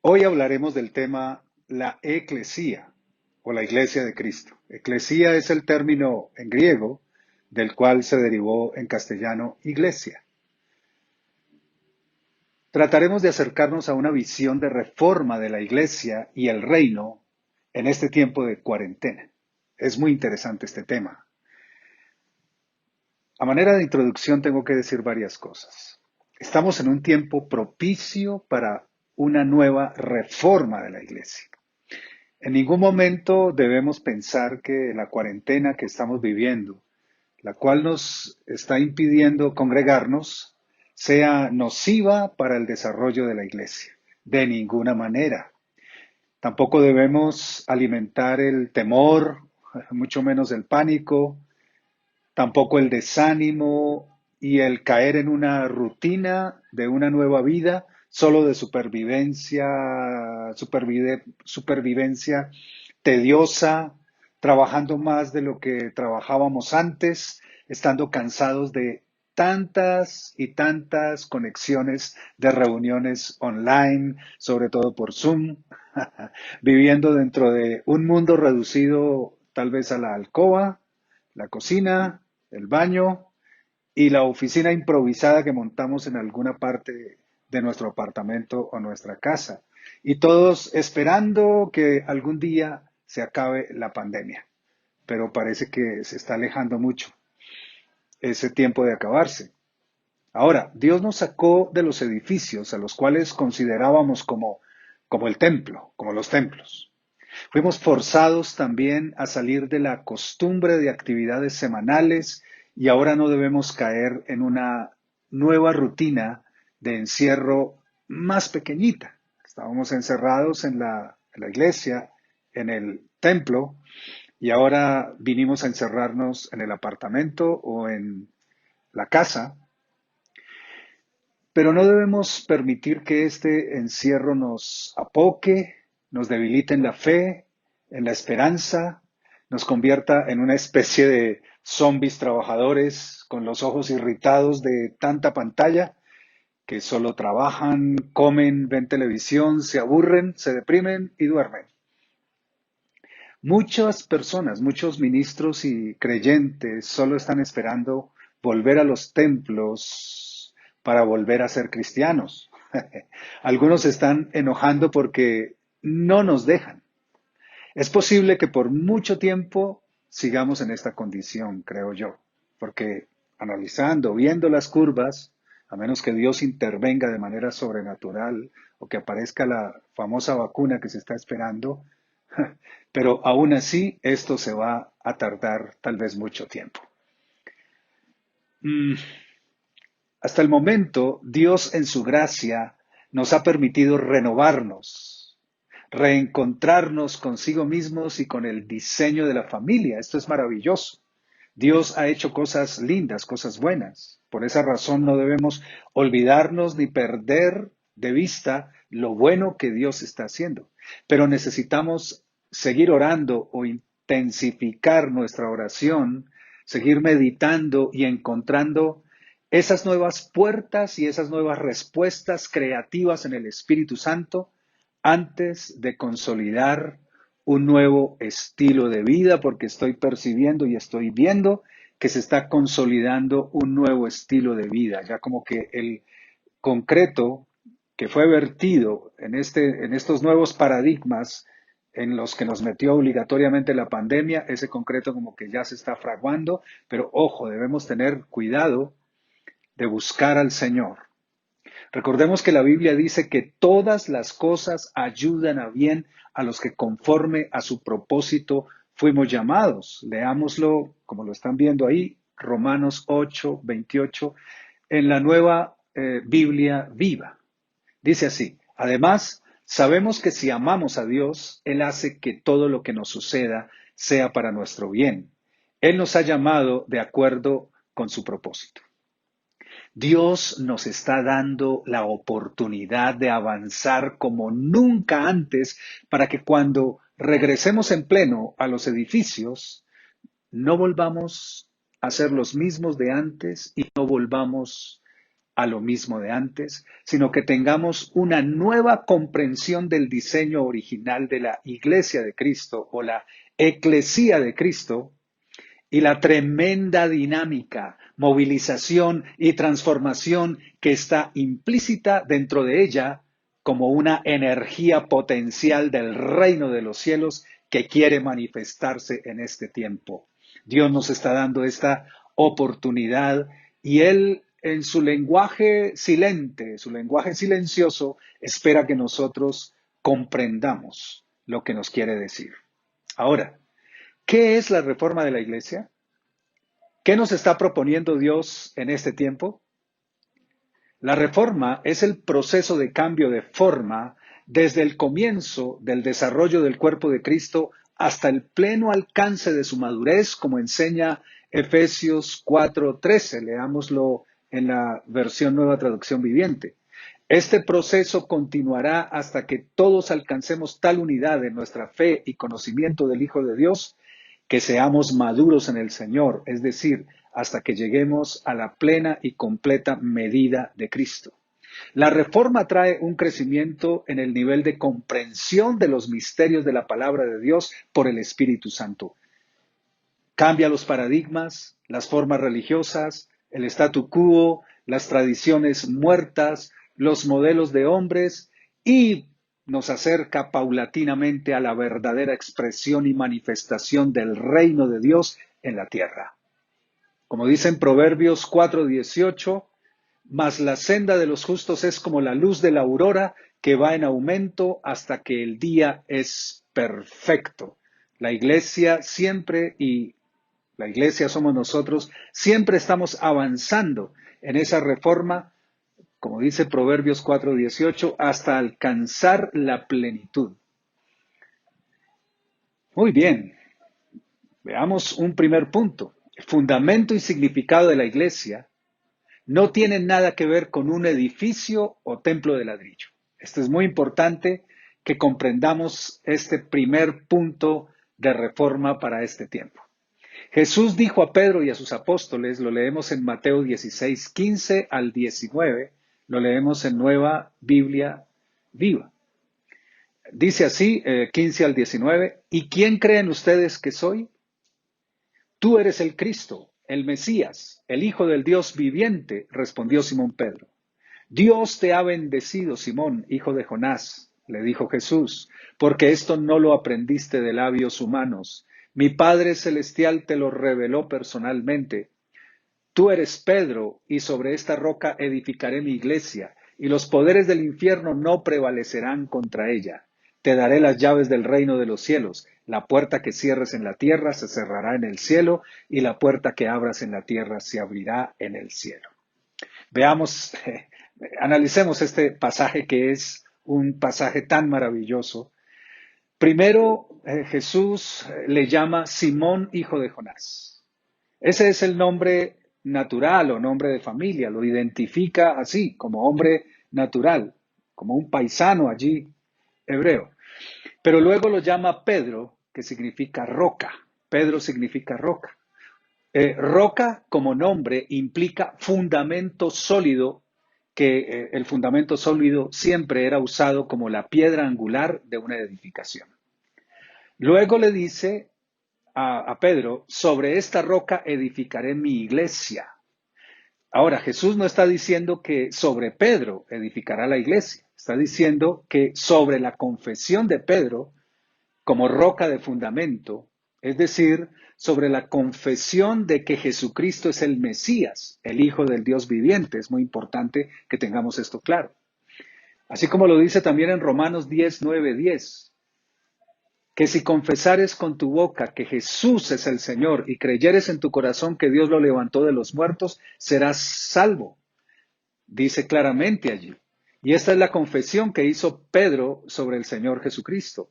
Hoy hablaremos del tema la eclesía o la iglesia de Cristo. Eclesía es el término en griego del cual se derivó en castellano iglesia. Trataremos de acercarnos a una visión de reforma de la iglesia y el reino en este tiempo de cuarentena. Es muy interesante este tema. A manera de introducción tengo que decir varias cosas. Estamos en un tiempo propicio para una nueva reforma de la iglesia. En ningún momento debemos pensar que la cuarentena que estamos viviendo, la cual nos está impidiendo congregarnos, sea nociva para el desarrollo de la iglesia. De ninguna manera. Tampoco debemos alimentar el temor, mucho menos el pánico, tampoco el desánimo y el caer en una rutina de una nueva vida solo de supervivencia tediosa, trabajando más de lo que trabajábamos antes, estando cansados de tantas y tantas conexiones de reuniones online, sobre todo por Zoom, viviendo dentro de un mundo reducido tal vez a la alcoba, la cocina, el baño y la oficina improvisada que montamos en alguna parte de nuestro apartamento o nuestra casa. Y todos esperando que algún día se acabe la pandemia. Pero parece que se está alejando mucho ese tiempo de acabarse. Ahora, Dios nos sacó de los edificios a los cuales considerábamos como el templo, como los templos. Fuimos forzados también a salir de la costumbre de actividades semanales y ahora no debemos caer en una nueva rutina de encierro más pequeñita. Estábamos encerrados en la iglesia, en el templo, y ahora vinimos a encerrarnos en el apartamento o en la casa, pero no debemos permitir que este encierro nos apoque, nos debilite en la fe, en la esperanza, nos convierta en una especie de zombies trabajadores con los ojos irritados de tanta pantalla que solo trabajan, comen, ven televisión, se aburren, se deprimen y duermen. Muchas personas, muchos ministros y creyentes solo están esperando volver a los templos para volver a ser cristianos. Algunos se están enojando porque no nos dejan. Es posible que por mucho tiempo sigamos en esta condición, creo yo, porque analizando, viendo las curvas, a menos que Dios intervenga de manera sobrenatural o que aparezca la famosa vacuna que se está esperando, pero aún así esto se va a tardar tal vez mucho tiempo. Mm, Hasta el momento, Dios en su gracia nos ha permitido renovarnos, reencontrarnos consigo mismos y con el diseño de la familia. Esto es maravilloso. Dios ha hecho cosas lindas, cosas buenas. Por esa razón no debemos olvidarnos ni perder de vista lo bueno que Dios está haciendo. Pero necesitamos seguir orando o intensificar nuestra oración, seguir meditando y encontrando esas nuevas puertas y esas nuevas respuestas creativas en el Espíritu Santo antes de consolidar un nuevo estilo de vida, porque estoy percibiendo y estoy viendo que se está consolidando un nuevo estilo de vida, ya como que el concreto que fue vertido en estos nuevos paradigmas en los que nos metió obligatoriamente la pandemia, ese concreto como que ya se está fraguando, pero ojo, debemos tener cuidado de buscar al Señor. Recordemos que la Biblia dice que todas las cosas ayudan a bien a los que conforme a su propósito fuimos llamados. Leámoslo, como lo están viendo ahí, Romanos 8:28, en la nueva Biblia viva. Dice así, además, sabemos que si amamos a Dios, Él hace que todo lo que nos suceda sea para nuestro bien. Él nos ha llamado de acuerdo con su propósito. Dios nos está dando la oportunidad de avanzar como nunca antes para que cuando regresemos en pleno a los edificios, no volvamos a ser los mismos de antes y no volvamos a lo mismo de antes, sino que tengamos una nueva comprensión del diseño original de la Iglesia de Cristo o la Eclesía de Cristo y la tremenda dinámica, movilización y transformación que está implícita dentro de ella como una energía potencial del reino de los cielos que quiere manifestarse en este tiempo. Dios nos está dando esta oportunidad y Él en su lenguaje silente, su lenguaje silencioso, espera que nosotros comprendamos lo que nos quiere decir. Ahora, ¿qué es la reforma de la iglesia? ¿Qué nos está proponiendo Dios en este tiempo? La reforma es el proceso de cambio de forma desde el comienzo del desarrollo del cuerpo de Cristo hasta el pleno alcance de su madurez, como enseña Efesios 4:13. Leámoslo en la versión Nueva Traducción Viviente. Este proceso continuará hasta que todos alcancemos tal unidad en nuestra fe y conocimiento del Hijo de Dios que seamos maduros en el Señor, es decir, hasta que lleguemos a la plena y completa medida de Cristo. La reforma trae un crecimiento en el nivel de comprensión de los misterios de la palabra de Dios por el Espíritu Santo. Cambia los paradigmas, las formas religiosas, el statu quo, las tradiciones muertas, los modelos de hombres y nos acerca paulatinamente a la verdadera expresión y manifestación del reino de Dios en la tierra. Como dice en Proverbios 4:18, mas la senda de los justos es como la luz de la aurora que va en aumento hasta que el día es perfecto. La iglesia siempre, y la iglesia somos nosotros, siempre estamos avanzando en esa reforma, como dice Proverbios 4:18, hasta alcanzar la plenitud. Muy bien, veamos un primer punto. El fundamento y significado de la iglesia no tienen nada que ver con un edificio o templo de ladrillo. Esto es muy importante que comprendamos este primer punto de reforma para este tiempo. Jesús dijo a Pedro y a sus apóstoles, lo leemos en Mateo 16:15 al 19, lo leemos en Nueva Biblia Viva. Dice así, 15 al 19, ¿y quién creen ustedes que soy? Tú eres el Cristo, el Mesías, el Hijo del Dios viviente, respondió Simón Pedro. Dios te ha bendecido, Simón, hijo de Jonás, le dijo Jesús, porque esto no lo aprendiste de labios humanos. Mi Padre Celestial te lo reveló personalmente. Tú eres Pedro, y sobre esta roca edificaré mi iglesia, y los poderes del infierno no prevalecerán contra ella. Te daré las llaves del reino de los cielos. La puerta que cierres en la tierra se cerrará en el cielo, y la puerta que abras en la tierra se abrirá en el cielo. Veamos, analicemos este pasaje que es un pasaje tan maravilloso. Primero, Jesús le llama Simón, hijo de Jonás. Ese es el nombre natural o nombre de familia, lo identifica así, como hombre natural, como un paisano allí hebreo. Pero luego lo llama Pedro, que significa roca. Pedro significa roca. Roca como nombre implica fundamento sólido, que el fundamento sólido siempre era usado como la piedra angular de una edificación. Luego le dice a Pedro, sobre esta roca edificaré mi iglesia. Ahora, Jesús no está diciendo que sobre Pedro edificará la iglesia, está diciendo que sobre la confesión de Pedro como roca de fundamento, es decir, sobre la confesión de que Jesucristo es el Mesías, el Hijo del Dios viviente. Es muy importante que tengamos esto claro. Así como lo dice también en Romanos 10:9-10, que si confesares con tu boca que Jesús es el Señor y creyeres en tu corazón que Dios lo levantó de los muertos, serás salvo. Dice claramente allí. Y esta es la confesión que hizo Pedro sobre el Señor Jesucristo.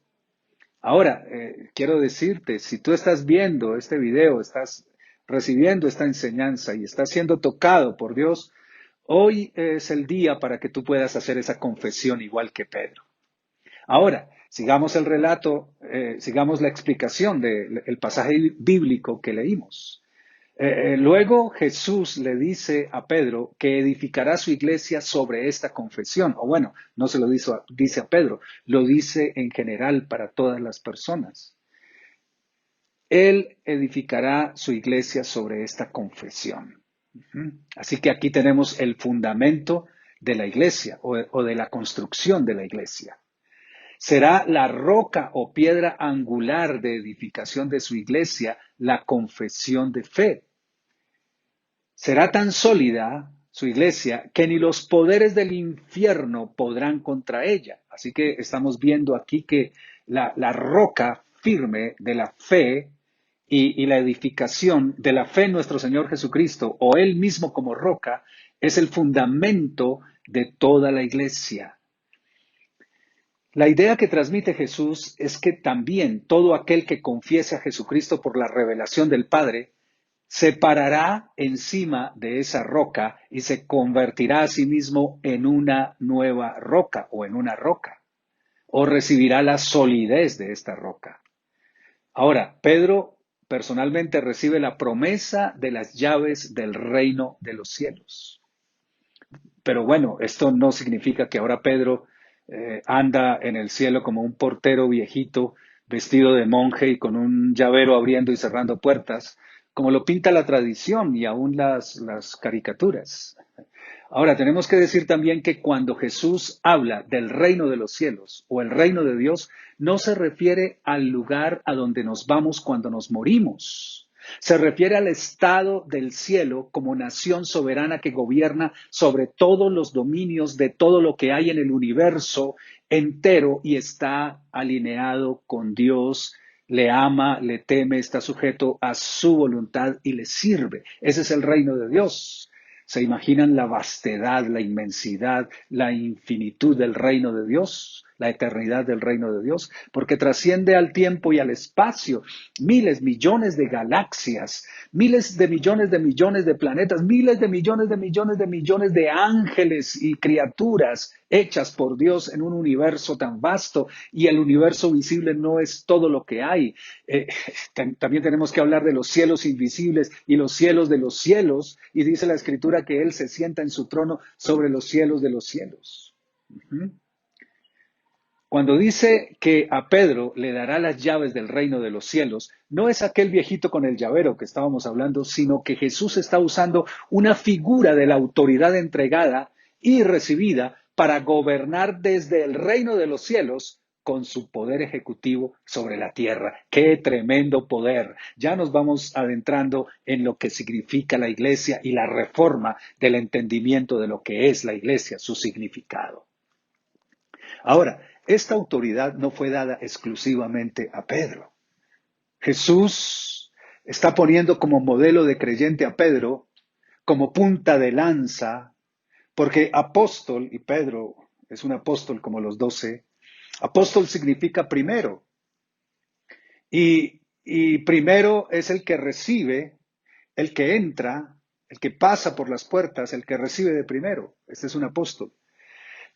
Ahora, quiero decirte, si tú estás viendo este video, estás recibiendo esta enseñanza y estás siendo tocado por Dios, hoy es el día para que tú puedas hacer esa confesión igual que Pedro. Ahora, sigamos el relato, sigamos la explicación del pasaje bíblico que leímos. Luego Jesús le dice a Pedro que edificará su iglesia sobre esta confesión. O bueno, no se lo dice a Pedro, lo dice en general para todas las personas. Él edificará su iglesia sobre esta confesión. Así que aquí tenemos el fundamento de la iglesia o de la construcción de la iglesia. Será la roca o piedra angular de edificación de su iglesia la confesión de fe. Será tan sólida su iglesia que ni los poderes del infierno podrán contra ella. Así que estamos viendo aquí que la roca firme de la fe y la edificación de la fe en nuestro Señor Jesucristo, o Él mismo como roca, es el fundamento de toda la iglesia. La idea que transmite Jesús es que también todo aquel que confiese a Jesucristo por la revelación del Padre se parará encima de esa roca y se convertirá a sí mismo en una nueva roca o en una roca, o recibirá la solidez de esta roca. Ahora, Pedro personalmente recibe la promesa de las llaves del reino de los cielos. Pero bueno, esto no significa que ahora Pedro anda en el cielo como un portero viejito vestido de monje y con un llavero abriendo y cerrando puertas, como lo pinta la tradición y aún las caricaturas. Ahora, tenemos que decir también que cuando Jesús habla del reino de los cielos o el reino de Dios, no se refiere al lugar a donde nos vamos cuando nos morimos. Se refiere al estado del cielo como nación soberana que gobierna sobre todos los dominios de todo lo que hay en el universo entero y está alineado con Dios, le ama, le teme, está sujeto a su voluntad y le sirve. Ese es el reino de Dios. ¿Se imaginan la vastedad, la inmensidad, la infinitud del reino de Dios? La eternidad del reino de Dios, porque trasciende al tiempo y al espacio, miles, millones de galaxias, miles de millones de planetas, miles de millones de ángeles y criaturas hechas por Dios en un universo tan vasto, y el universo visible no es todo lo que hay. También tenemos que hablar de los cielos invisibles y los cielos de los cielos, y dice la Escritura que Él se sienta en su trono sobre los cielos de los cielos. Cuando dice que a Pedro le dará las llaves del reino de los cielos, no es aquel viejito con el llavero que estábamos hablando, sino que Jesús está usando una figura de la autoridad entregada y recibida para gobernar desde el reino de los cielos con su poder ejecutivo sobre la tierra. ¡Qué tremendo poder! Ya nos vamos adentrando en lo que significa la iglesia y la reforma del entendimiento de lo que es la iglesia, su significado. Ahora, esta autoridad no fue dada exclusivamente a Pedro. Jesús está poniendo como modelo de creyente a Pedro, como punta de lanza, porque apóstol, y Pedro es un apóstol como los 12, apóstol significa primero. Y primero es el que recibe, el que entra, el que pasa por las puertas, el que recibe de primero. Este es un apóstol.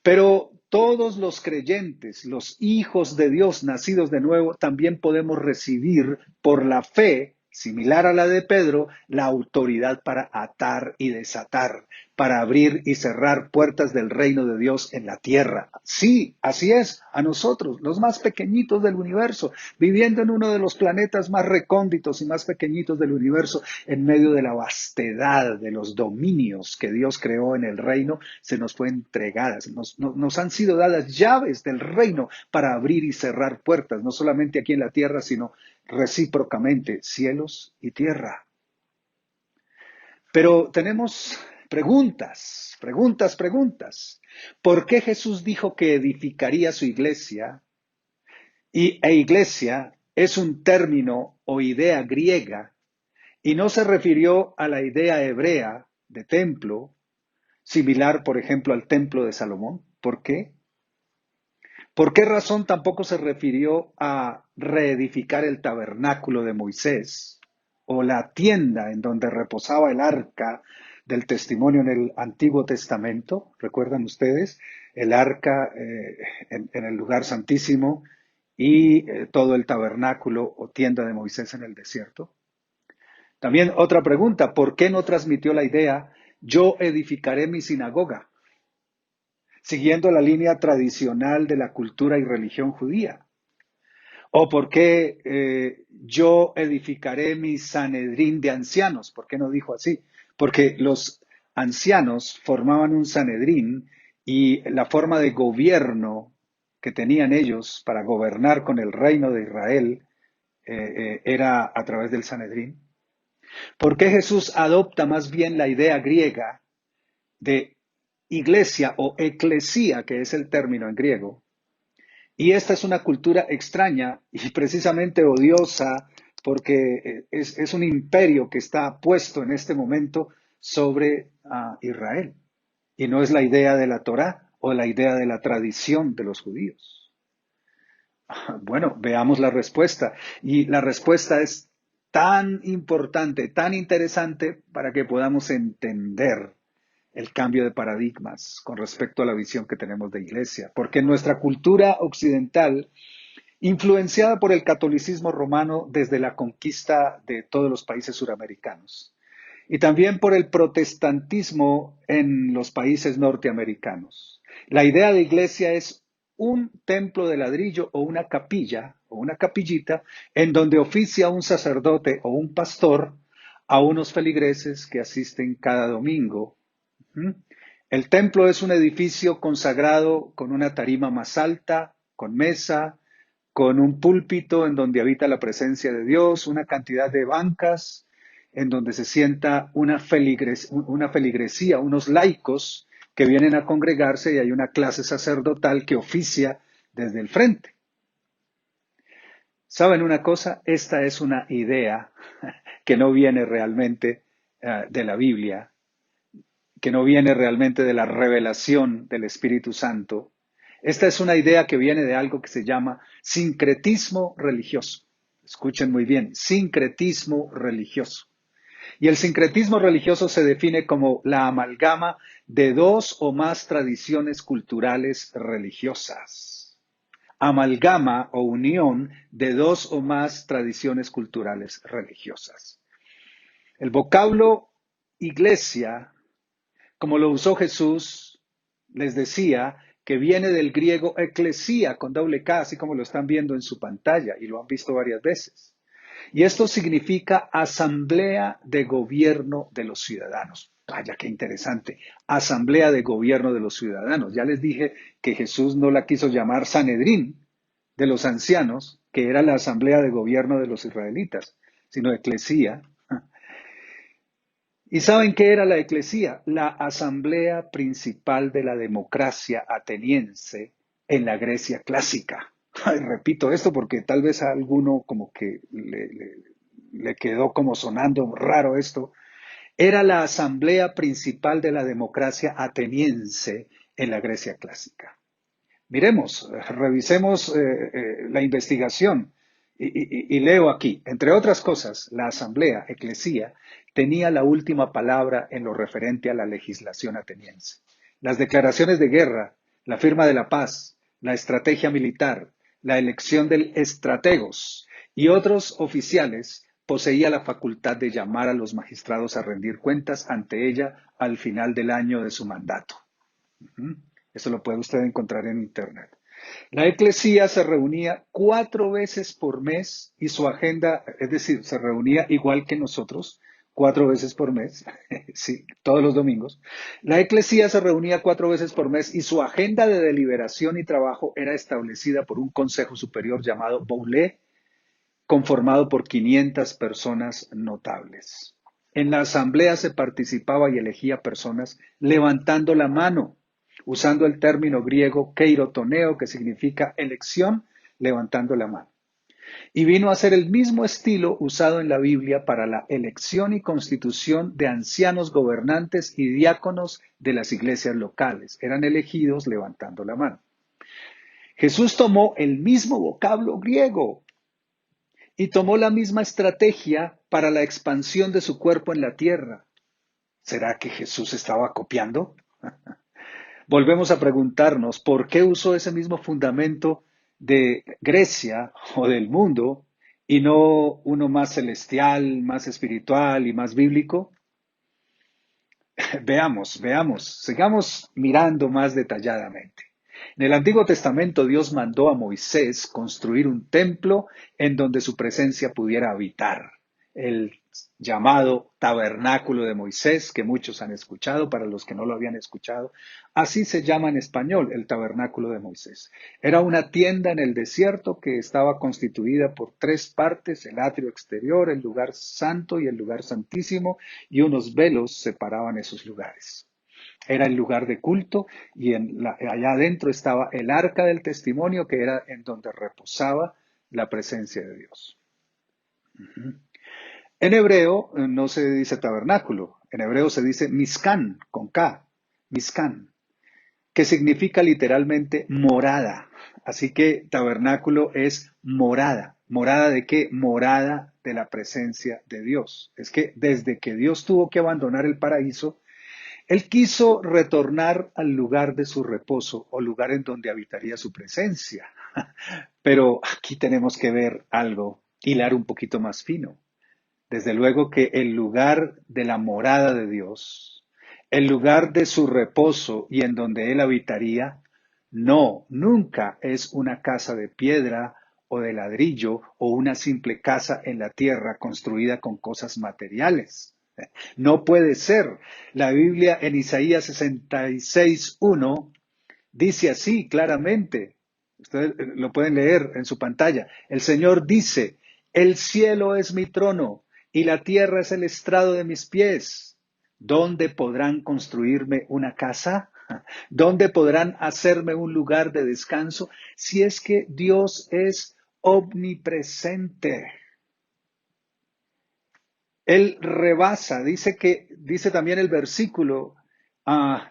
Pero todos los creyentes, los hijos de Dios nacidos de nuevo, también podemos recibir por la fe, similar a la de Pedro, la autoridad para atar y desatar, para abrir y cerrar puertas del reino de Dios en la tierra. Sí, así es, a nosotros, los más pequeñitos del universo, viviendo en uno de los planetas más recónditos y más pequeñitos del universo, en medio de la vastedad de los dominios que Dios creó en el reino, se nos fue entregadas, nos han sido dadas llaves del reino para abrir y cerrar puertas, no solamente aquí en la tierra, sino recíprocamente, cielos y tierra. Pero tenemos preguntas. ¿Por qué Jesús dijo que edificaría su iglesia? E iglesia es un término o idea griega y no se refirió a la idea hebrea de templo, similar, por ejemplo, al templo de Salomón. ¿Por qué? ¿Por qué razón tampoco se refirió a reedificar el tabernáculo de Moisés o la tienda en donde reposaba el arca del testimonio en el Antiguo Testamento? ¿Recuerdan ustedes? El arca en el lugar santísimo y todo el tabernáculo o tienda de Moisés en el desierto. También otra pregunta, ¿por qué no transmitió la idea, yo edificaré mi sinagoga, siguiendo la línea tradicional de la cultura y religión judía? ¿O por qué yo edificaré mi Sanedrín de ancianos? ¿Por qué no dijo así? Porque los ancianos formaban un Sanedrín y la forma de gobierno que tenían ellos para gobernar con el reino de Israel era a través del Sanedrín. ¿Por qué Jesús adopta más bien la idea griega de iglesia o eclesía, que es el término en griego? Y esta es una cultura extraña y precisamente odiosa porque es un imperio que está puesto en este momento sobre Israel. Y no es la idea de la Torá o la idea de la tradición de los judíos. Bueno, veamos la respuesta. Y la respuesta es tan importante, tan interesante para que podamos entender el cambio de paradigmas con respecto a la visión que tenemos de iglesia. Porque en nuestra cultura occidental, influenciada por el catolicismo romano desde la conquista de todos los países suramericanos, y también por el protestantismo en los países norteamericanos. La idea de iglesia es un templo de ladrillo o una capilla o una capillita en donde oficia un sacerdote o un pastor a unos feligreses que asisten cada domingo. ¿Mm? El templo es un edificio consagrado con una tarima más alta, con mesa, con un púlpito en donde habita la presencia de Dios, una cantidad de bancas en donde se sienta una feligresía, unos laicos que vienen a congregarse y hay una clase sacerdotal que oficia desde el frente. ¿Saben una cosa? Esta es una idea que no viene realmente de la Biblia, que no viene realmente de la revelación del Espíritu Santo. Esta es una idea que viene de algo que se llama sincretismo religioso. Escuchen muy bien, sincretismo religioso. Y el sincretismo religioso se define como la amalgama de dos o más tradiciones culturales religiosas. Amalgama o unión de dos o más tradiciones culturales religiosas. El vocablo iglesia, como lo usó Jesús, les decía que viene del griego eclesía con doble K, así como lo están viendo en su pantalla y lo han visto varias veces. Y esto significa asamblea de gobierno de los ciudadanos. Vaya, qué interesante. Asamblea de gobierno de los ciudadanos. Ya les dije que Jesús no la quiso llamar Sanedrín de los ancianos, que era la asamblea de gobierno de los israelitas, sino eclesía. ¿Y saben qué era la eclesía? La asamblea principal de la democracia ateniense en la Grecia clásica. Ay, repito esto porque tal vez a alguno como que le quedó como sonando raro esto. Era la asamblea principal de la democracia ateniense en la Grecia clásica. Miremos, revisemos la investigación y leo aquí, entre otras cosas, la asamblea, eclesía, tenía la última palabra en lo referente a la legislación ateniense. Las declaraciones de guerra, la firma de la paz, la estrategia militar, la elección del estrategos y otros oficiales poseía la facultad de llamar a los magistrados a rendir cuentas ante ella al final del año de su mandato. Eso lo puede usted encontrar en internet. La eclesía se reunía 4 veces por mes y su agenda, es decir, se reunía igual que nosotros, 4 veces por mes, sí, todos los domingos. La eclesía se reunía 4 veces por mes y su agenda de deliberación y trabajo era establecida por un consejo superior llamado Boulé, conformado por 500 personas notables. En la asamblea se participaba y elegía personas levantando la mano, usando el término griego keirotoneo, que significa elección, levantando la mano. Y vino a ser el mismo estilo usado en la Biblia para la elección y constitución de ancianos gobernantes y diáconos de las iglesias locales. Eran elegidos levantando la mano. Jesús tomó el mismo vocablo griego y tomó la misma estrategia para la expansión de su cuerpo en la tierra. ¿Será que Jesús estaba copiando? Volvemos a preguntarnos por qué usó ese mismo fundamento de Grecia o del mundo y no uno más celestial, más espiritual y más bíblico? Veamos, sigamos mirando más detalladamente. En el Antiguo Testamento Dios mandó a Moisés construir un templo en donde su presencia pudiera habitar. El llamado tabernáculo de Moisés, que muchos han escuchado, para los que no lo habían escuchado, así se llama en español el tabernáculo de Moisés. Era una tienda en el desierto que estaba constituida por tres partes: el atrio exterior, el lugar santo y el lugar santísimo, y unos velos separaban esos lugares. Era el lugar de culto y allá adentro estaba el arca del testimonio, que era en donde reposaba la presencia de Dios. En hebreo no se dice tabernáculo, en hebreo se dice Mizkan, con K, Mizkan, que significa literalmente morada. Así que tabernáculo es morada. ¿Morada de qué? Morada de la presencia de Dios. Es que desde que Dios tuvo que abandonar el paraíso, Él quiso retornar al lugar de su reposo o lugar en donde habitaría su presencia. Pero aquí tenemos que ver algo, hilar un poquito más fino. Desde luego que el lugar de la morada de Dios, el lugar de su reposo y en donde Él habitaría, no, nunca es una casa de piedra o de ladrillo o una simple casa en la tierra construida con cosas materiales. No puede ser. La Biblia en Isaías 66:1 dice así claramente. Ustedes lo pueden leer en su pantalla. El Señor dice: el cielo es mi trono y la tierra es el estrado de mis pies. ¿Dónde podrán construirme una casa? ¿Dónde podrán hacerme un lugar de descanso? Si es que Dios es omnipresente. Él rebasa, dice también el versículo,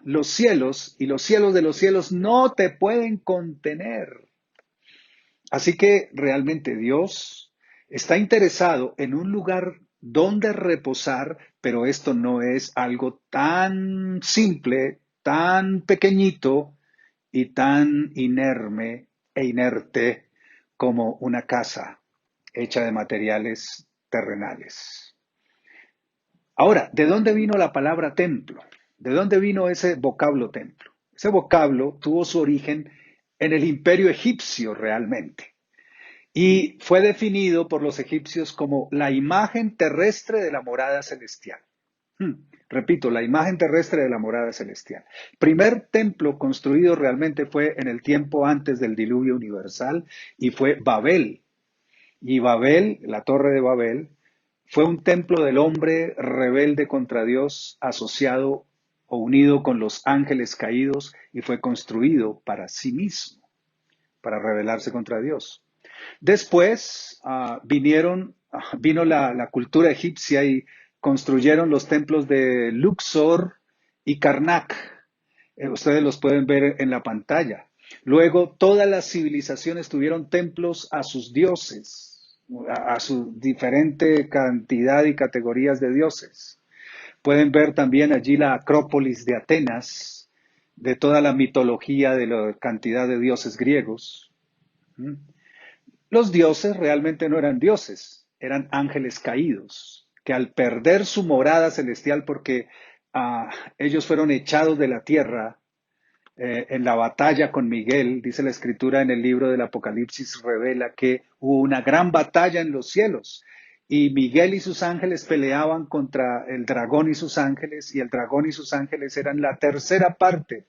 los cielos y los cielos de los cielos no te pueden contener. Así que realmente Dios está interesado en un lugar donde reposar, pero esto no es algo tan simple, tan pequeñito y tan inerme e inerte como una casa hecha de materiales terrenales. Ahora, ¿de dónde vino la palabra templo? ¿De dónde vino ese vocablo templo? Ese vocablo tuvo su origen en el imperio egipcio realmente y fue definido por los egipcios como la imagen terrestre de la morada celestial. Repito, la imagen terrestre de la morada celestial. El primer templo construido realmente fue en el tiempo antes del diluvio universal y fue Babel. Y Babel, la torre de Babel, fue un templo del hombre rebelde contra Dios, asociado o unido con los ángeles caídos, y fue construido para sí mismo, para rebelarse contra Dios. Después vino la cultura egipcia y construyeron los templos de Luxor y Karnak. Ustedes los pueden ver en la pantalla. Luego, todas las civilizaciones tuvieron templos a sus dioses, a su diferente cantidad y categorías de dioses. Pueden ver también allí la Acrópolis de Atenas, de toda la mitología de la cantidad de dioses griegos. Los dioses realmente no eran dioses, eran ángeles caídos, que al perder su morada celestial, porque ellos fueron echados de la tierra en la batalla con Miguel, dice la escritura en el libro del Apocalipsis, revela que hubo una gran batalla en los cielos y Miguel y sus ángeles peleaban contra el dragón y sus ángeles, y el dragón y sus ángeles eran la tercera parte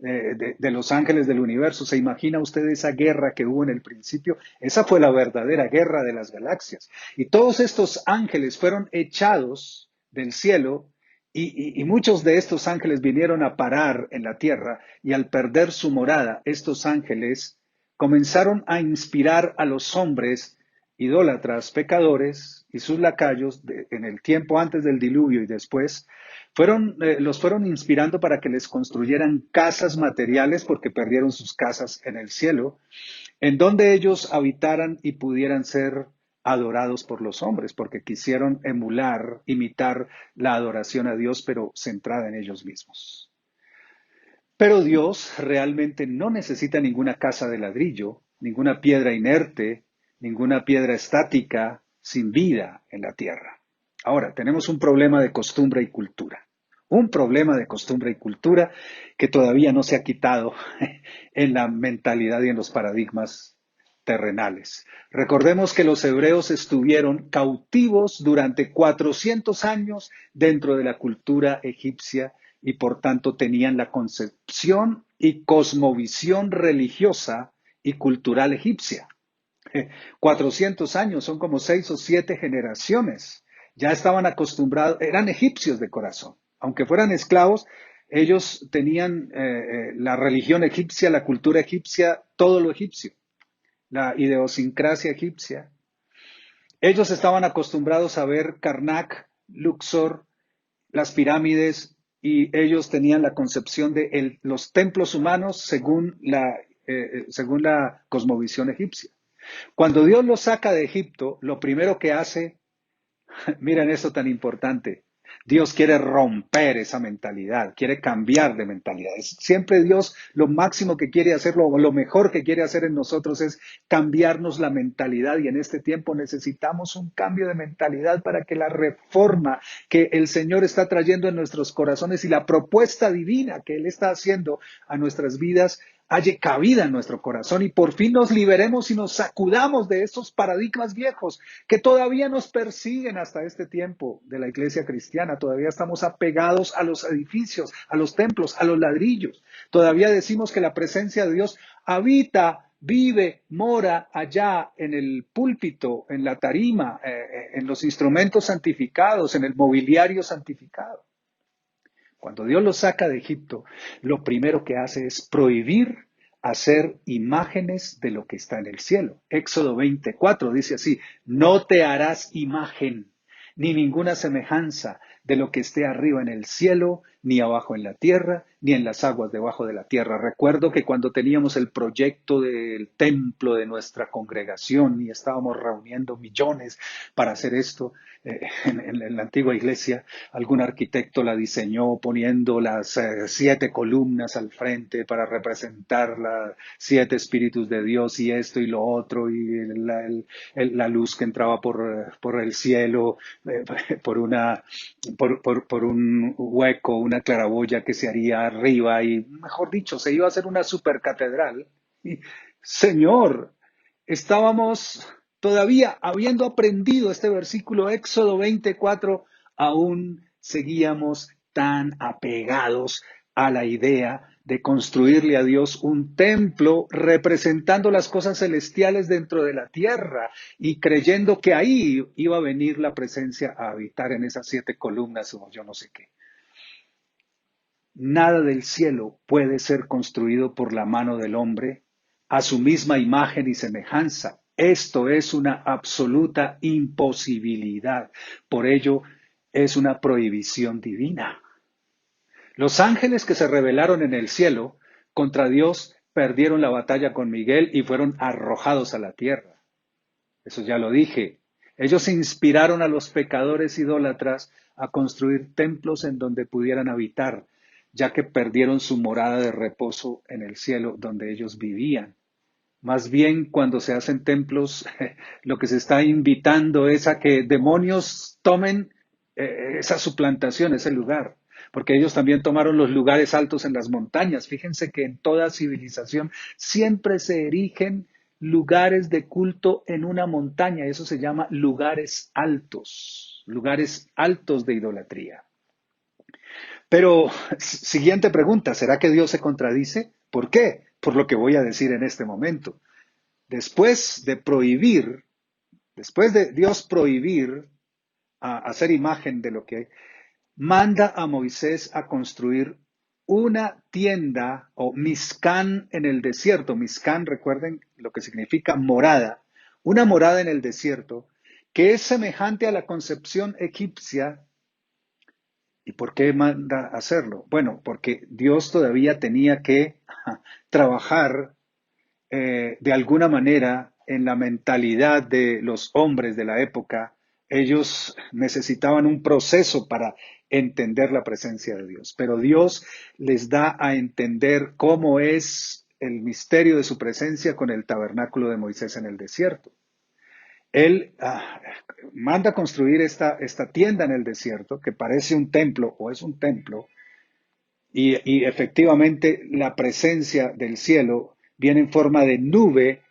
de los ángeles del universo. ¿Se imagina usted esa guerra que hubo en el principio? Esa fue la verdadera guerra de las galaxias. Y todos estos ángeles fueron echados del cielo y muchos de estos ángeles vinieron a parar en la tierra, y al perder su morada, estos ángeles comenzaron a inspirar a los hombres idólatras, pecadores y sus lacayos en el tiempo antes del diluvio y después, los fueron inspirando para que les construyeran casas materiales, porque perdieron sus casas en el cielo, en donde ellos habitaran y pudieran ser adorados por los hombres, porque quisieron emular, imitar la adoración a Dios, pero centrada en ellos mismos. Pero Dios realmente no necesita ninguna casa de ladrillo, ninguna piedra inerte, ninguna piedra estática sin vida en la tierra. Ahora, tenemos un problema de costumbre y cultura. Un problema de costumbre y cultura que todavía no se ha quitado en la mentalidad y en los paradigmas terrenales. Recordemos que los hebreos estuvieron cautivos durante 400 años dentro de la cultura egipcia y por tanto tenían la concepción y cosmovisión religiosa y cultural egipcia. 400 años, son como 6 o 7 generaciones. Ya estaban acostumbrados, eran egipcios de corazón. Aunque fueran esclavos, ellos tenían la religión egipcia, la cultura egipcia, todo lo egipcio, la idiosincrasia egipcia. Ellos estaban acostumbrados a ver Karnak, Luxor, las pirámides, y ellos tenían la concepción de los templos humanos según la cosmovisión egipcia. Cuando Dios los saca de Egipto, lo primero que hace, miren esto tan importante, Dios quiere romper esa mentalidad, quiere cambiar de mentalidad. Siempre Dios lo máximo que quiere hacer, lo mejor que quiere hacer en nosotros es cambiarnos la mentalidad, y en este tiempo necesitamos un cambio de mentalidad para que la reforma que el Señor está trayendo en nuestros corazones y la propuesta divina que Él está haciendo a nuestras vidas halle cabida en nuestro corazón y por fin nos liberemos y nos sacudamos de esos paradigmas viejos que todavía nos persiguen hasta este tiempo de la iglesia cristiana. Todavía estamos apegados a los edificios, a los templos, a los ladrillos. Todavía decimos que la presencia de Dios habita, vive, mora allá en el púlpito, en la tarima, en los instrumentos santificados, en el mobiliario santificado. Cuando Dios los saca de Egipto, lo primero que hace es prohibir hacer imágenes de lo que está en el cielo. Éxodo 24 dice así: no te harás imagen ni ninguna semejanza de lo que esté arriba en el cielo, ni abajo en la tierra, ni en las aguas debajo de la tierra. Recuerdo que cuando teníamos el proyecto del templo de nuestra congregación y estábamos reuniendo millones para hacer esto en la antigua iglesia, algún arquitecto la diseñó poniendo las 7 columnas al frente para representar los 7 espíritus de Dios y esto y lo otro, y la luz que entraba por el cielo, por un hueco, una claraboya que se haría arriba, y mejor dicho, se iba a hacer una supercatedral. Y, Señor, estábamos todavía habiendo aprendido este versículo Éxodo 24, aún seguíamos tan apegados a la idea de construirle a Dios un templo representando las cosas celestiales dentro de la tierra y creyendo que ahí iba a venir la presencia a habitar en esas 7 columnas o yo no sé qué. Nada del cielo puede ser construido por la mano del hombre a su misma imagen y semejanza. Esto es una absoluta imposibilidad. Por ello, es una prohibición divina. Los ángeles que se rebelaron en el cielo contra Dios perdieron la batalla con Miguel y fueron arrojados a la tierra. Eso ya lo dije. Ellos inspiraron a los pecadores idólatras a construir templos en donde pudieran habitar, ya que perdieron su morada de reposo en el cielo donde ellos vivían. Más bien, cuando se hacen templos, lo que se está invitando es a que demonios tomen esa suplantación, ese lugar, porque ellos también tomaron los lugares altos en las montañas. Fíjense que en toda civilización siempre se erigen lugares de culto en una montaña. Eso se llama lugares altos de idolatría. Pero, siguiente pregunta, ¿será que Dios se contradice? ¿Por qué? Por lo que voy a decir en este momento. Después de Dios prohibir a hacer imagen de lo que hay, manda a Moisés a construir una tienda o Mizcán en el desierto. Mizcán, recuerden lo que significa morada. Una morada en el desierto que es semejante a la concepción egipcia. ¿Y por qué manda hacerlo? Bueno, porque Dios todavía tenía que trabajar de alguna manera en la mentalidad de los hombres de la época. Ellos necesitaban un proceso para entender la presencia de Dios, pero Dios les da a entender cómo es el misterio de su presencia con el tabernáculo de Moisés en el desierto. Él manda construir esta tienda en el desierto que parece un templo o es un templo y efectivamente la presencia del cielo viene en forma de nube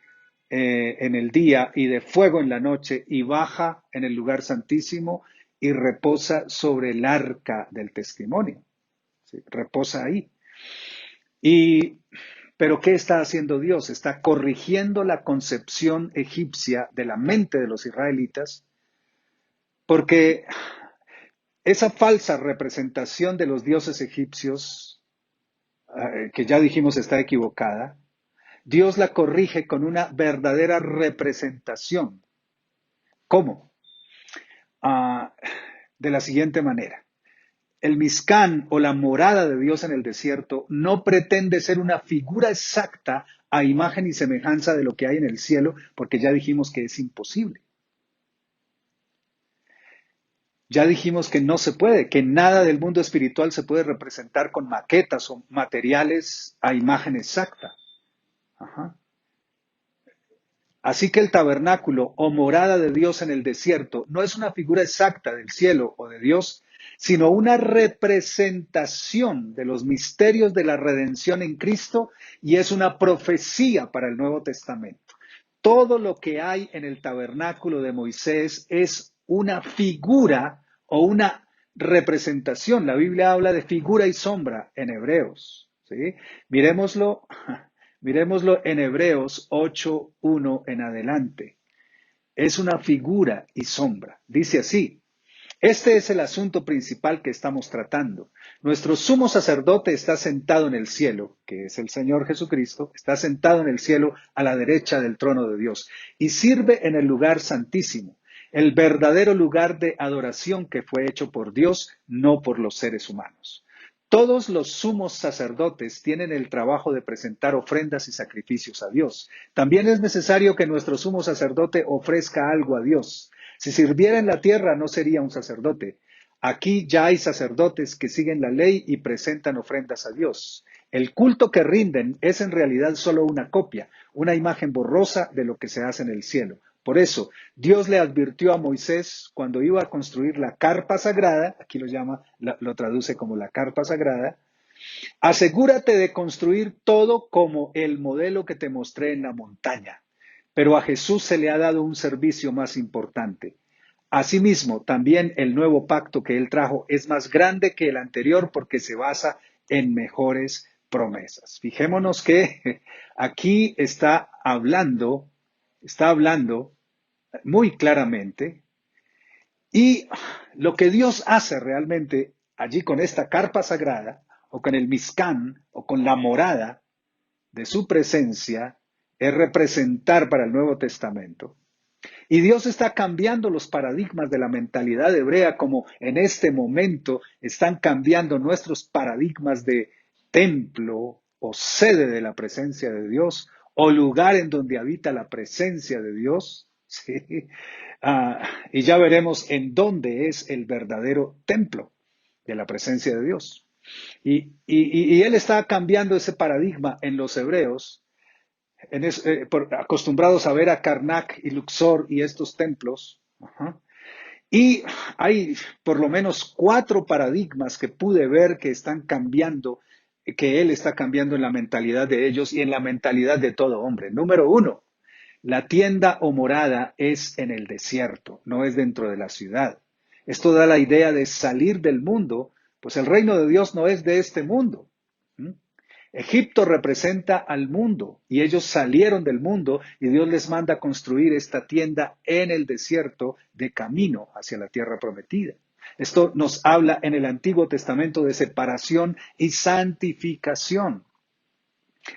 en el día y de fuego en la noche y baja en el lugar santísimo y reposa sobre el arca del testimonio. ¿Sí? Reposa ahí. Y, pero ¿qué está haciendo Dios? Está corrigiendo la concepción egipcia de la mente de los israelitas porque esa falsa representación de los dioses egipcios, que ya dijimos está equivocada, Dios la corrige con una verdadera representación. ¿Cómo? Ah, de la siguiente manera. El Mizcán o la morada de Dios en el desierto no pretende ser una figura exacta a imagen y semejanza de lo que hay en el cielo, porque ya dijimos que es imposible. Ya dijimos que no se puede, que nada del mundo espiritual se puede representar con maquetas o materiales a imagen exacta. Ajá. Así que el tabernáculo o morada de Dios en el desierto no es una figura exacta del cielo o de Dios, sino una representación de los misterios de la redención en Cristo y es una profecía para el Nuevo Testamento. Todo lo que hay en el tabernáculo de Moisés es una figura o una representación. La Biblia habla de figura y sombra en Hebreos. ¿Sí? Miremoslo, miremoslo en Hebreos 8:1 en adelante. Es una figura y sombra. Dice así. Este es el asunto principal que estamos tratando. Nuestro sumo sacerdote está sentado en el cielo, que es el Señor Jesucristo, está sentado en el cielo a la derecha del trono de Dios y sirve en el lugar santísimo, el verdadero lugar de adoración que fue hecho por Dios, no por los seres humanos. Todos los sumos sacerdotes tienen el trabajo de presentar ofrendas y sacrificios a Dios. También es necesario que nuestro sumo sacerdote ofrezca algo a Dios. Si sirviera en la tierra no sería un sacerdote. Aquí ya hay sacerdotes que siguen la ley y presentan ofrendas a Dios. El culto que rinden es en realidad solo una copia, una imagen borrosa de lo que se hace en el cielo. Por eso, Dios le advirtió a Moisés cuando iba a construir la carpa sagrada, aquí lo traduce como la carpa sagrada, asegúrate de construir todo como el modelo que te mostré en la montaña. Pero a Jesús se le ha dado un servicio más importante. Asimismo, también el nuevo pacto que él trajo es más grande que el anterior porque se basa en mejores promesas. Fijémonos que aquí está hablando muy claramente y lo que Dios hace realmente allí con esta carpa sagrada o con el Mizcán o con la morada de su presencia es representar para el Nuevo Testamento. Y Dios está cambiando los paradigmas de la mentalidad hebrea como en este momento están cambiando nuestros paradigmas de templo o sede de la presencia de Dios o lugar en donde habita la presencia de Dios. ¿Sí? Y ya veremos en dónde es el verdadero templo de la presencia de Dios. Y Él está cambiando ese paradigma en los hebreos acostumbrados a ver a Karnak y Luxor y estos templos. Ajá. Y hay por lo menos 4 paradigmas que pude ver que están cambiando, que él está cambiando en la mentalidad de ellos y en la mentalidad de todo hombre. Número 1, la tienda o morada es en el desierto, no es dentro de la ciudad. Esto da la idea de salir del mundo, pues el reino de Dios no es de este mundo. ¿Mm? Egipto representa al mundo y ellos salieron del mundo y Dios les manda construir esta tienda en el desierto de camino hacia la tierra prometida. Esto nos habla en el Antiguo Testamento de separación y santificación.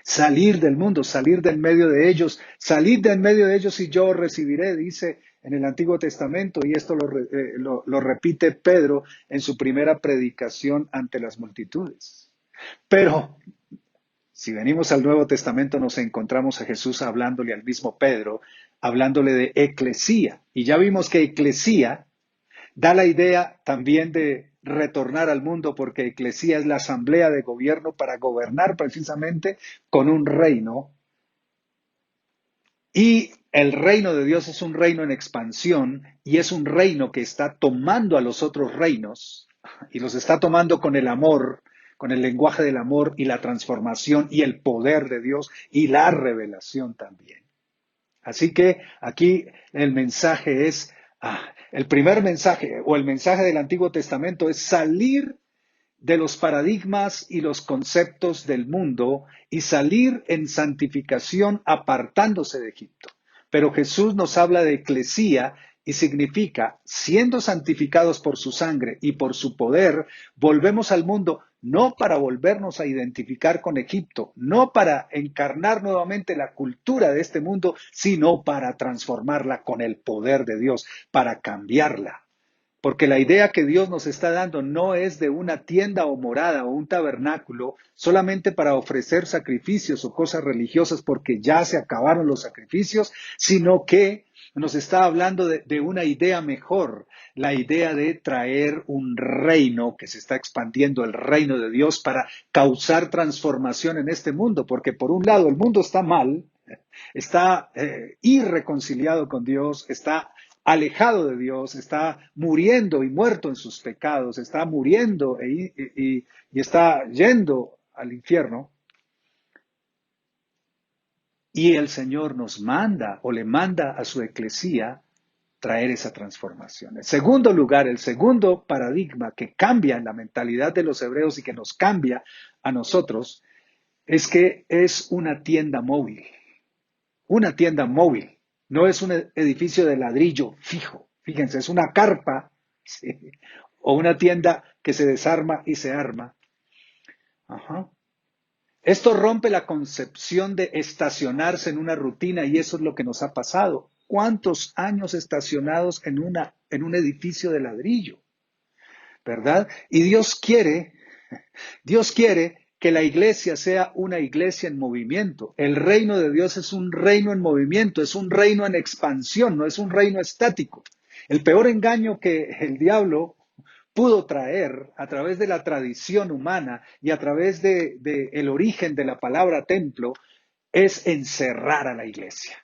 Salir del mundo, salir de en medio de ellos, salir de en medio de ellos y yo os recibiré, dice en el Antiguo Testamento, y esto lo repite Pedro en su primera predicación ante las multitudes. Pero si venimos al Nuevo Testamento, nos encontramos a Jesús hablándole al mismo Pedro, hablándole de eclesía. Y ya vimos que eclesía da la idea también de retornar al mundo, porque eclesía es la asamblea de gobierno para gobernar precisamente con un reino. Y El reino de Dios es un reino en expansión y es un reino que está tomando a los otros reinos y los está tomando con el amor, con el lenguaje del amor y la transformación y el poder de Dios y la revelación también. Así que aquí el mensaje es, el primer mensaje o el mensaje del Antiguo Testamento es salir de los paradigmas y los conceptos del mundo y salir en santificación apartándose de Egipto. Pero Jesús nos habla de eclesía y significa, siendo santificados por su sangre y por su poder, volvemos al mundo no para volvernos a identificar con Egipto, no para encarnar nuevamente la cultura de este mundo, sino para transformarla con el poder de Dios, para cambiarla. Porque la idea que Dios nos está dando no es de una tienda o morada o un tabernáculo solamente para ofrecer sacrificios o cosas religiosas porque ya se acabaron los sacrificios, sino que nos está hablando de una idea mejor, la idea de traer un reino que se está expandiendo, el reino de Dios, para causar transformación en este mundo. Porque por un lado el mundo está mal, está irreconciliado con Dios, está alejado de Dios, está muriendo y muerto en sus pecados, está muriendo y está yendo al infierno. Y el Señor nos manda o le manda a su eclesía traer esa transformación. En segundo lugar, el segundo paradigma que cambia en la mentalidad de los hebreos y que nos cambia a nosotros es que es una tienda móvil. Una tienda móvil. No es un edificio de ladrillo fijo. Fíjense, es una carpa, ¿sí? O una tienda que se desarma y se arma. Ajá. Esto rompe la concepción de estacionarse en una rutina y eso es lo que nos ha pasado. ¿Cuántos años estacionados en un edificio de ladrillo? ¿Verdad? Y Dios quiere que la iglesia sea una iglesia en movimiento. El reino de Dios es un reino en movimiento, es un reino en expansión, no es un reino estático. El peor engaño que el diablo pudo traer a través de la tradición humana y a través de el origen de la palabra templo es encerrar a la iglesia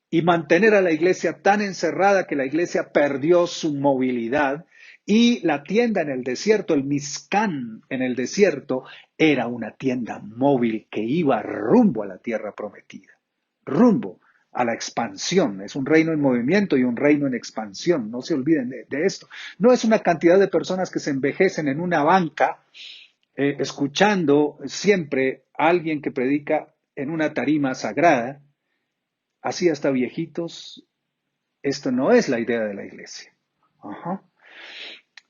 y mantener a la iglesia tan encerrada que la iglesia perdió su movilidad y la tienda en el desierto, el Mizcán en el desierto, era una tienda móvil que iba rumbo a la tierra prometida, rumbo a la expansión. Es un reino en movimiento y un reino en expansión. No se olviden de esto. No es una cantidad de personas que se envejecen en una banca escuchando siempre a alguien que predica en una tarima sagrada, así hasta viejitos. Esto no es la idea de la iglesia. Ajá.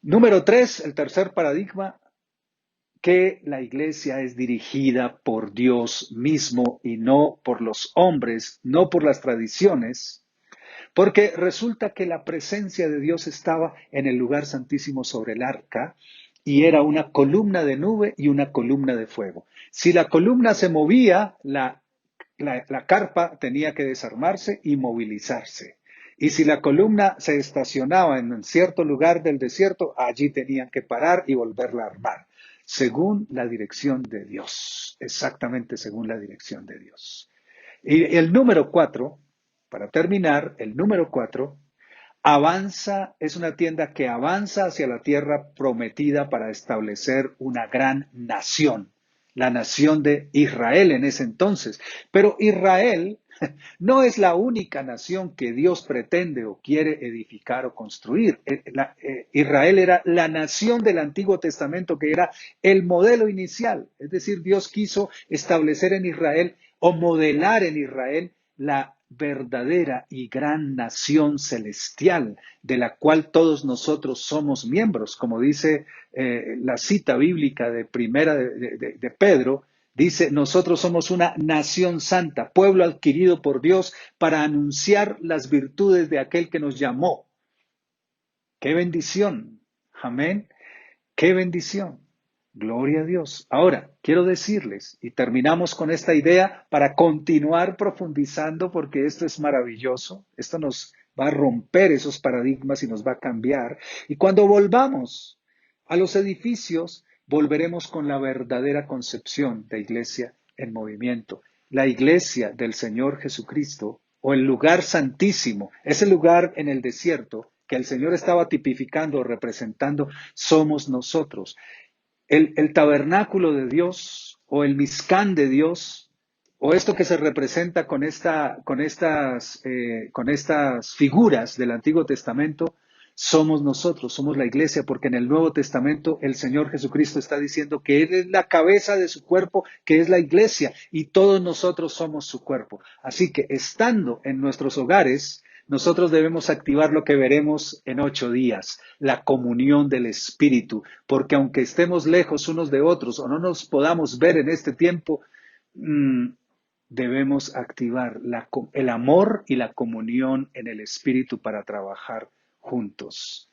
Número 3, el tercer paradigma, que la iglesia es dirigida por Dios mismo y no por los hombres, no por las tradiciones, porque resulta que la presencia de Dios estaba en el lugar santísimo sobre el arca y era una columna de nube y una columna de fuego. Si la columna se movía, la carpa tenía que desarmarse y movilizarse. Y si la columna se estacionaba en cierto lugar del desierto, allí tenían que parar y volverla a armar, según la dirección de Dios, exactamente según la dirección de Dios. Y el número 4, para terminar, el número 4, avanza, es una tienda que avanza hacia la tierra prometida para establecer una gran nación, la nación de Israel en ese entonces. Pero Israel no es la única nación que Dios pretende o quiere edificar o construir. Israel era la nación del Antiguo Testamento que era el modelo inicial. Es decir, Dios quiso establecer en Israel o modelar en Israel la verdadera y gran nación celestial de la cual todos nosotros somos miembros. Como dice la cita bíblica de primera de Pedro, dice, nosotros somos una nación santa, pueblo adquirido por Dios para anunciar las virtudes de aquel que nos llamó. ¡Qué bendición! Amén. ¡Qué bendición! Gloria a Dios. Ahora, quiero decirles, y terminamos con esta idea para continuar profundizando, porque esto es maravilloso, esto nos va a romper esos paradigmas y nos va a cambiar. Y cuando volvamos a los edificios, volveremos con la verdadera concepción de iglesia en movimiento. La iglesia del Señor Jesucristo, o el lugar santísimo, ese lugar en el desierto que el Señor estaba tipificando o representando, somos nosotros. El tabernáculo de Dios o el Mizcán de Dios o esto que se representa con estas figuras del Antiguo Testamento, somos nosotros, somos la iglesia, porque en el Nuevo Testamento el Señor Jesucristo está diciendo que Él es la cabeza de su cuerpo, que es la iglesia, y todos nosotros somos su cuerpo. Así que estando en nuestros hogares, nosotros debemos activar lo que veremos en 8 días, la comunión del Espíritu, porque aunque estemos lejos unos de otros o no nos podamos ver en este tiempo, debemos activar el amor y la comunión en el Espíritu para trabajar juntos.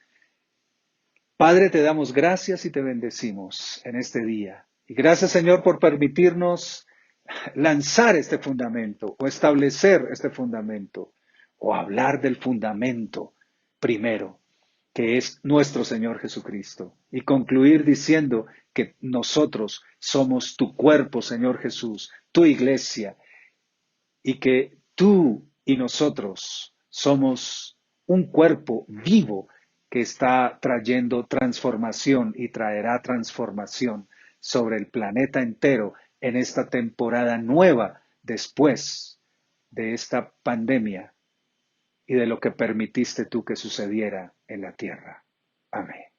Padre, te damos gracias y te bendecimos en este día. Y gracias, Señor, por permitirnos lanzar este fundamento o establecer este fundamento o hablar del fundamento primero, que es nuestro Señor Jesucristo, y concluir diciendo que nosotros somos tu cuerpo, Señor Jesús, tu iglesia, y que tú y nosotros somos un cuerpo vivo que está trayendo transformación y traerá transformación sobre el planeta entero en esta temporada nueva después de esta pandemia y de lo que permitiste tú que sucediera en la tierra. Amén.